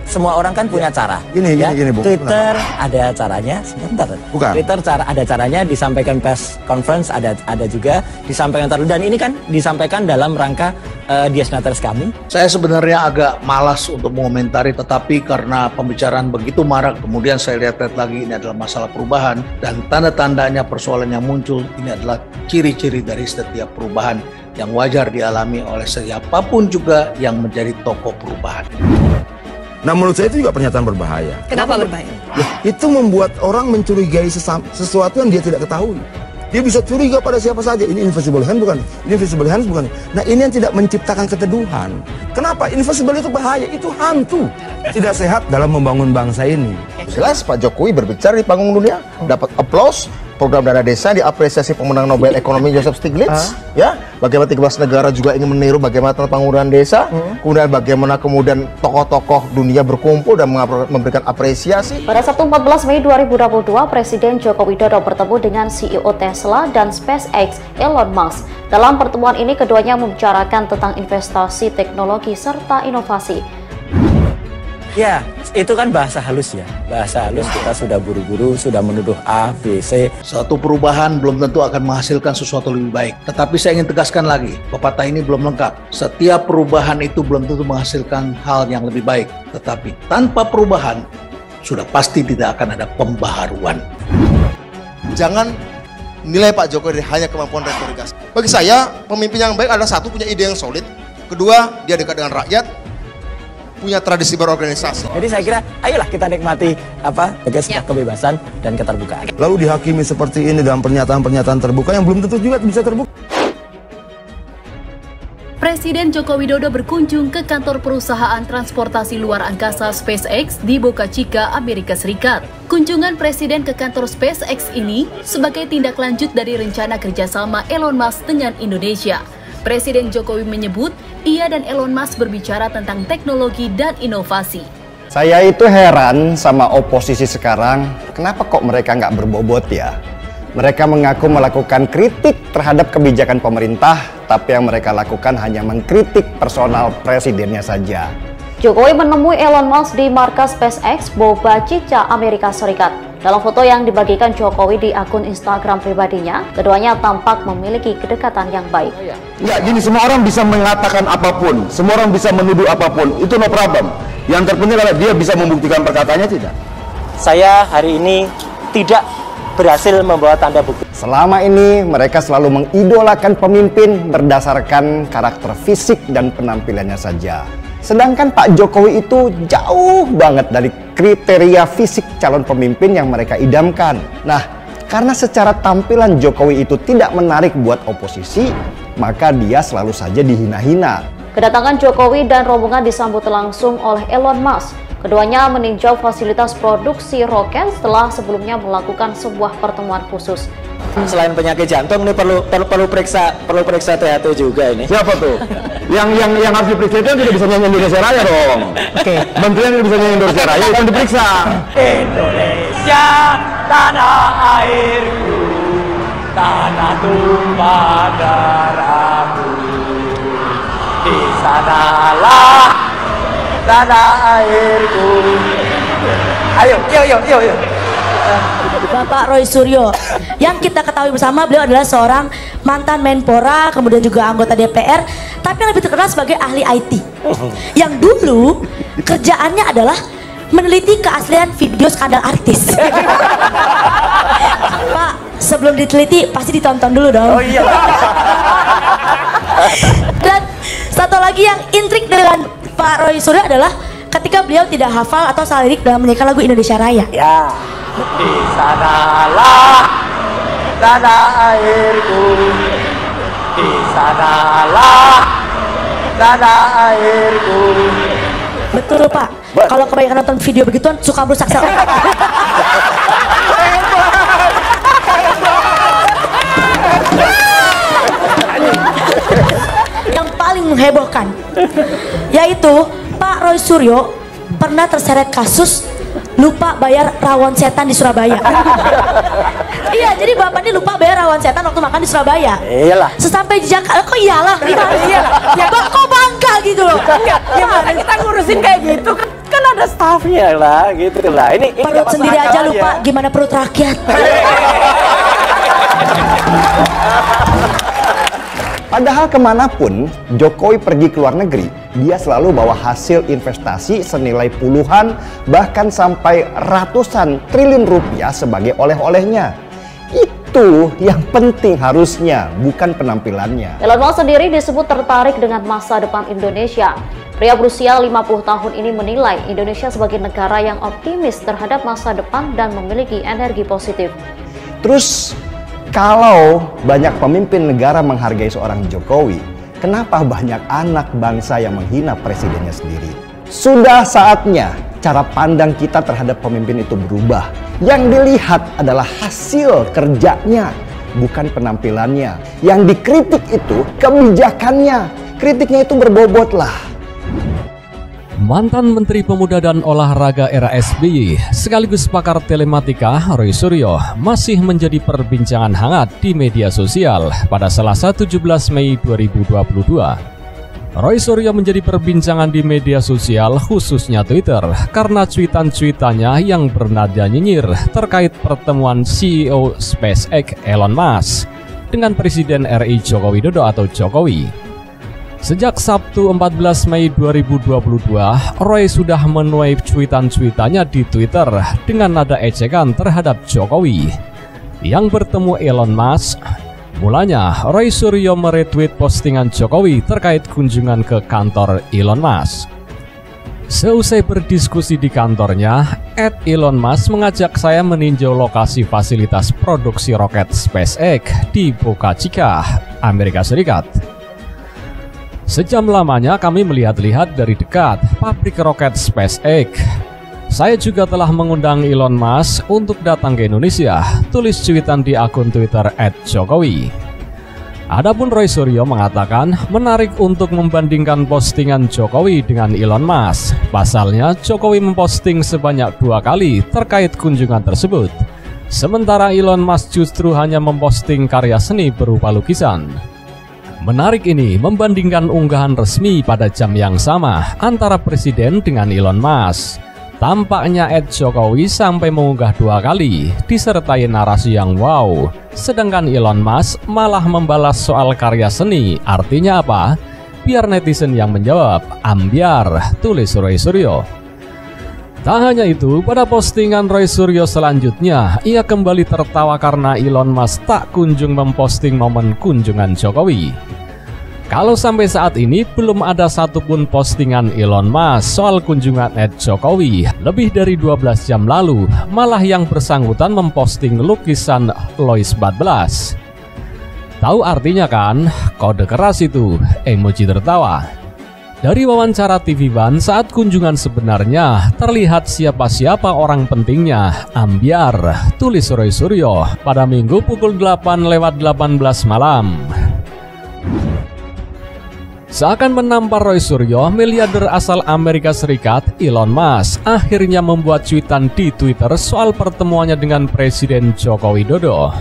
semua orang kan punya cara. Gini, Bu. Twitter ada caranya, sebentar. Bukan. Twitter ada caranya, disampaikan press conference ada juga, disampaikan dan ini kan disampaikan dalam rangka Dies Nataris kami. Saya sebenarnya agak malas untuk mengomentari, tetapi karena pembicaraan begitu marak, kemudian saya lihat lagi ini adalah masalah perubahan dan tanda-tandanya persoalan yang muncul ini adalah ciri-ciri dari setiap perubahan yang wajar dialami oleh siapapun juga yang menjadi tokoh perubahan. Nah, menurut saya itu juga pernyataan berbahaya. Kenapa berbahaya? Itu membuat orang mencurigai sesuatu yang dia tidak ketahui. Dia bisa curiga pada siapa saja. Ini invisible hand bukan? Ini invisible hands bukan? Nah, ini yang tidak menciptakan keteduhan. Kenapa? Invisible itu bahaya, itu hantu. Tidak sehat dalam membangun bangsa ini. Jelas Pak Jokowi berbicara di panggung dunia, dapat aplaus. Program dana desa diapresiasi pemenang Nobel Ekonomi Joseph Stiglitz, ya. Bagaimana 13 negara juga ingin meniru bagaimana pembangunan desa, kemudian bagaimana kemudian tokoh-tokoh dunia berkumpul dan memberikan apresiasi. Pada Sabtu 14 Mei 2022, Presiden Joko Widodo bertemu dengan CEO Tesla dan SpaceX Elon Musk. Dalam pertemuan ini, keduanya membicarakan tentang investasi, teknologi, serta inovasi. Ya, itu kan bahasa halus ya. Bahasa halus kita sudah buru-buru, sudah menuduh A, B, C. Suatu perubahan belum tentu akan menghasilkan sesuatu lebih baik. Tetapi saya ingin tegaskan lagi, pepatah ini belum lengkap. Setiap perubahan itu belum tentu menghasilkan hal yang lebih baik. Tetapi tanpa perubahan, sudah pasti tidak akan ada pembaharuan. Jangan nilai Pak Jokowi hanya kemampuan retorika. Bagi saya, pemimpin yang baik adalah satu, punya ide yang solid. Kedua, dia dekat dengan rakyat. Punya tradisi berorganisasi. Jadi saya kira, ayolah kita nikmati sebuah kebebasan dan keterbukaan. Lalu dihakimi seperti ini dalam pernyataan-pernyataan terbuka yang belum tentu juga bisa terbuka. Presiden Joko Widodo berkunjung ke kantor perusahaan transportasi luar angkasa SpaceX di Boca Chica, Amerika Serikat. Kunjungan Presiden ke kantor SpaceX ini sebagai tindak lanjut dari rencana kerjasama Elon Musk dengan Indonesia. Presiden Jokowi menyebut ia dan Elon Musk berbicara tentang teknologi dan inovasi. Saya itu heran sama oposisi sekarang, kenapa kok mereka nggak berbobot ya? Mereka mengaku melakukan kritik terhadap kebijakan pemerintah, tapi yang mereka lakukan hanya mengkritik personal presidennya saja. Jokowi menemui Elon Musk di markas SpaceX Boca Chica, Amerika Serikat. Dalam foto yang dibagikan Jokowi di akun Instagram pribadinya, keduanya tampak memiliki kedekatan yang baik. Enggak, gini, semua orang bisa mengatakan apapun, semua orang bisa menuduh apapun, itu no problem. Yang terpenting adalah dia bisa membuktikan perkataannya tidak. Saya hari ini tidak berhasil membawa tanda bukti. Selama ini mereka selalu mengidolakan pemimpin berdasarkan karakter fisik dan penampilannya saja. Sedangkan Pak Jokowi itu jauh banget dari kriteria fisik calon pemimpin yang mereka idamkan. Nah, karena secara tampilan Jokowi itu tidak menarik buat oposisi, maka dia selalu saja dihina-hina. Kedatangan Jokowi dan rombongan disambut langsung oleh Elon Musk. Keduanya meninjau fasilitas produksi roket setelah sebelumnya melakukan sebuah pertemuan khusus. Selain penyakit jantung ini perlu periksa THT juga ini. Siapa tuh? yang harus diperiksa itu tidak bisa nyanyi Indonesia Raya dong. Oke. Menteri yang bisa nyanyi Indonesia Raya itu yang diperiksa. Indonesia, tanah airku, tanah tumpah darahku. Di sanalah tanah airku. Ayo. Bapak Roy Suryo, yang kita ketahui bersama beliau adalah seorang mantan Menpora, kemudian juga anggota DPR, tapi yang lebih terkenal sebagai ahli IT. Yang dulu kerjaannya adalah meneliti keaslian video skandal artis. Pak, sebelum diteliti pasti ditonton dulu dong. Oh iya. Dan satu lagi yang intrik dengan Pak Roy Suryo adalah ketika beliau tidak hafal atau salah lirik dalam menyanyikan lagu Indonesia Raya. Ya. Di sanalah tanah airku, di sanalah tanah airku. Betul Pak. Kalau kebanyakan nonton video begituan suka merusak sel. Yang paling menghebohkan yaitu Pak Roy Suryo pernah terseret kasus lupa bayar rawon setan di Surabaya. Iya, jadi bapak ini lupa bayar rawon setan waktu makan di Surabaya. Iyalah. Sesampai di Jakarta, kok iyalah? Iya. Ya kok bangga gitu loh. Ya mana kita ngurusin kayak gitu. Kan ada stafnya lah, gitu lah. Ini perut sendiri aja lupa gimana perut rakyat. Padahal kemanapun Jokowi pergi ke luar negeri, dia selalu bawa hasil investasi senilai puluhan bahkan sampai ratusan triliun rupiah sebagai oleh-olehnya. Itu yang penting harusnya, bukan penampilannya. Elon Musk sendiri disebut tertarik dengan masa depan Indonesia. Pria berusia 50 tahun ini menilai Indonesia sebagai negara yang optimis terhadap masa depan dan memiliki energi positif. Terus, kalau banyak pemimpin negara menghargai seorang Jokowi, kenapa banyak anak bangsa yang menghina presidennya sendiri? Sudah saatnya cara pandang kita terhadap pemimpin itu berubah. Yang dilihat adalah hasil kerjanya, bukan penampilannya. Yang dikritik itu kebijakannya. Kritiknya itu berbobot lah. Mantan Menteri Pemuda dan Olahraga era SBY sekaligus pakar telematika Roy Suryo masih menjadi perbincangan hangat di media sosial pada Selasa 17 Mei 2022. Roy Suryo menjadi perbincangan di media sosial khususnya Twitter karena cuitan-cuitannya yang bernada nyinyir terkait pertemuan CEO SpaceX Elon Musk dengan Presiden RI Joko Widodo atau Jokowi. Sejak Sabtu 14 Mei 2022, Roy sudah menuai cuitan-cuitannya di Twitter dengan nada ejekan terhadap Jokowi yang bertemu Elon Musk. Mulanya, Roy Suryo meretweet postingan Jokowi terkait kunjungan ke kantor Elon Musk. Seusai berdiskusi di kantornya, @Elon Musk mengajak saya meninjau lokasi fasilitas produksi roket SpaceX di Boca Chica, Amerika Serikat. Sejam lamanya kami melihat-lihat dari dekat pabrik roket SpaceX. Saya juga telah mengundang Elon Musk untuk datang ke Indonesia, tulis cuitan di akun Twitter @Jokowi. Adapun Roy Suryo mengatakan menarik untuk membandingkan postingan Jokowi dengan Elon Musk. Pasalnya Jokowi memposting sebanyak 2 kali terkait kunjungan tersebut. Sementara Elon Musk justru hanya memposting karya seni berupa lukisan. Menarik ini membandingkan unggahan resmi pada jam yang sama antara Presiden dengan Elon Musk. Tampaknya @Jokowi sampai mengunggah 2 kali disertai narasi yang wow. Sedangkan Elon Musk malah membalas soal karya seni. Artinya apa? Biar netizen yang menjawab, ambiar, tulis Roy Suryo. Tak hanya itu, pada postingan Roy Suryo selanjutnya, ia kembali tertawa karena Elon Musk tak kunjung memposting momen kunjungan Jokowi. Kalau sampai saat ini belum ada satupun postingan Elon Musk soal kunjungan Jokowi lebih dari 12 jam lalu, malah yang bersangkutan memposting lukisan Louis XIV. Tahu artinya kan? Kode keras itu, emoji tertawa. Dari wawancara TV One saat kunjungan sebenarnya terlihat siapa-siapa orang pentingnya, ambiar, tulis Roy Suryo pada Minggu pukul 8:18 malam. Seakan menampar Roy Suryo, miliarder asal Amerika Serikat Elon Musk akhirnya membuat cuitan di Twitter soal pertemuannya dengan Presiden Joko Widodo.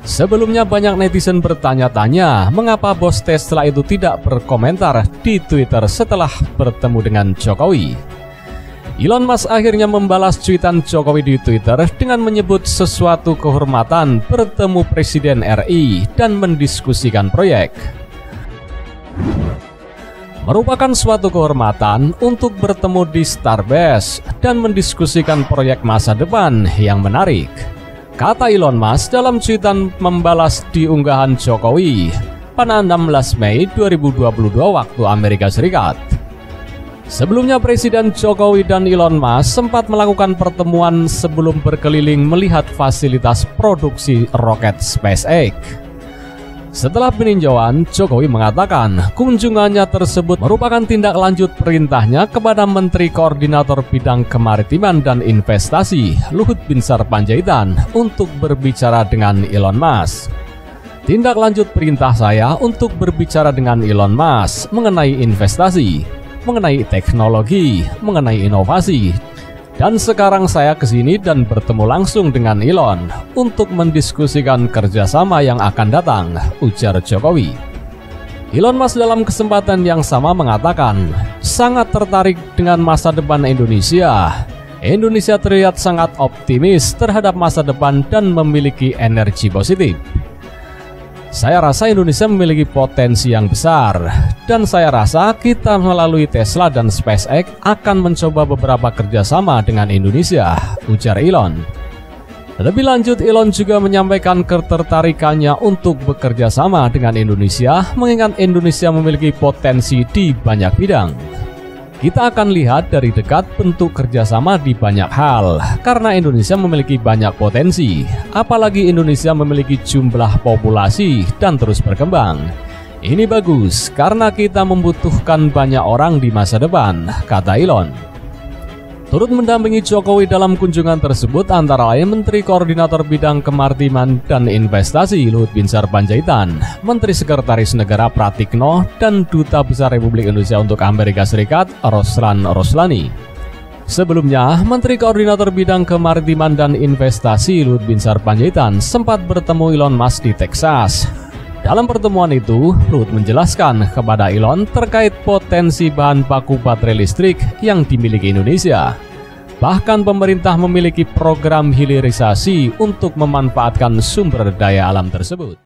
Sebelumnya banyak netizen bertanya-tanya mengapa bos Tesla itu tidak berkomentar di Twitter setelah bertemu dengan Jokowi. Elon Musk akhirnya membalas cuitan Jokowi di Twitter dengan menyebut sesuatu kehormatan bertemu Presiden RI dan mendiskusikan proyek. Merupakan suatu kehormatan untuk bertemu di Starbase dan mendiskusikan proyek masa depan yang menarik, kata Elon Musk dalam cuitan membalas di unggahan Jokowi pada 16 Mei 2022 waktu Amerika Serikat. Sebelumnya Presiden Jokowi dan Elon Musk sempat melakukan pertemuan sebelum berkeliling melihat fasilitas produksi roket SpaceX. Setelah peninjauan, Jokowi mengatakan kunjungannya tersebut merupakan tindak lanjut perintahnya kepada Menteri Koordinator Bidang Kemaritiman dan Investasi Luhut Binsar Panjaitan untuk berbicara dengan Elon Musk. Tindak lanjut perintah saya untuk berbicara dengan Elon Musk mengenai investasi, mengenai teknologi, mengenai inovasi. Dan sekarang saya kesini dan bertemu langsung dengan Elon untuk mendiskusikan kerjasama yang akan datang, ujar Jokowi. Elon Musk dalam kesempatan yang sama mengatakan sangat tertarik dengan masa depan Indonesia. Indonesia terlihat sangat optimis terhadap masa depan dan memiliki energi positif. Saya rasa Indonesia memiliki potensi yang besar, dan saya rasa kita melalui Tesla dan SpaceX akan mencoba beberapa kerjasama dengan Indonesia, ujar Elon. Lebih lanjut, Elon juga menyampaikan ketertarikannya untuk bekerja sama dengan Indonesia, mengingat Indonesia memiliki potensi di banyak bidang. Kita akan lihat dari dekat bentuk kerjasama di banyak hal, karena Indonesia memiliki banyak potensi, apalagi Indonesia memiliki jumlah populasi dan terus berkembang. Ini bagus, karena kita membutuhkan banyak orang di masa depan, kata Elon. Turut mendampingi Jokowi dalam kunjungan tersebut antara lain Menteri Koordinator Bidang Kemaritiman dan Investasi Luhut Binsar Panjaitan, Menteri Sekretaris Negara Pratikno, dan Duta Besar Republik Indonesia untuk Amerika Serikat Roslan Roslani. Sebelumnya, Menteri Koordinator Bidang Kemaritiman dan Investasi Luhut Binsar Panjaitan sempat bertemu Elon Musk di Texas. Dalam pertemuan itu, Luhut menjelaskan kepada Elon terkait potensi bahan baku baterai listrik yang dimiliki Indonesia. Bahkan pemerintah memiliki program hilirisasi untuk memanfaatkan sumber daya alam tersebut.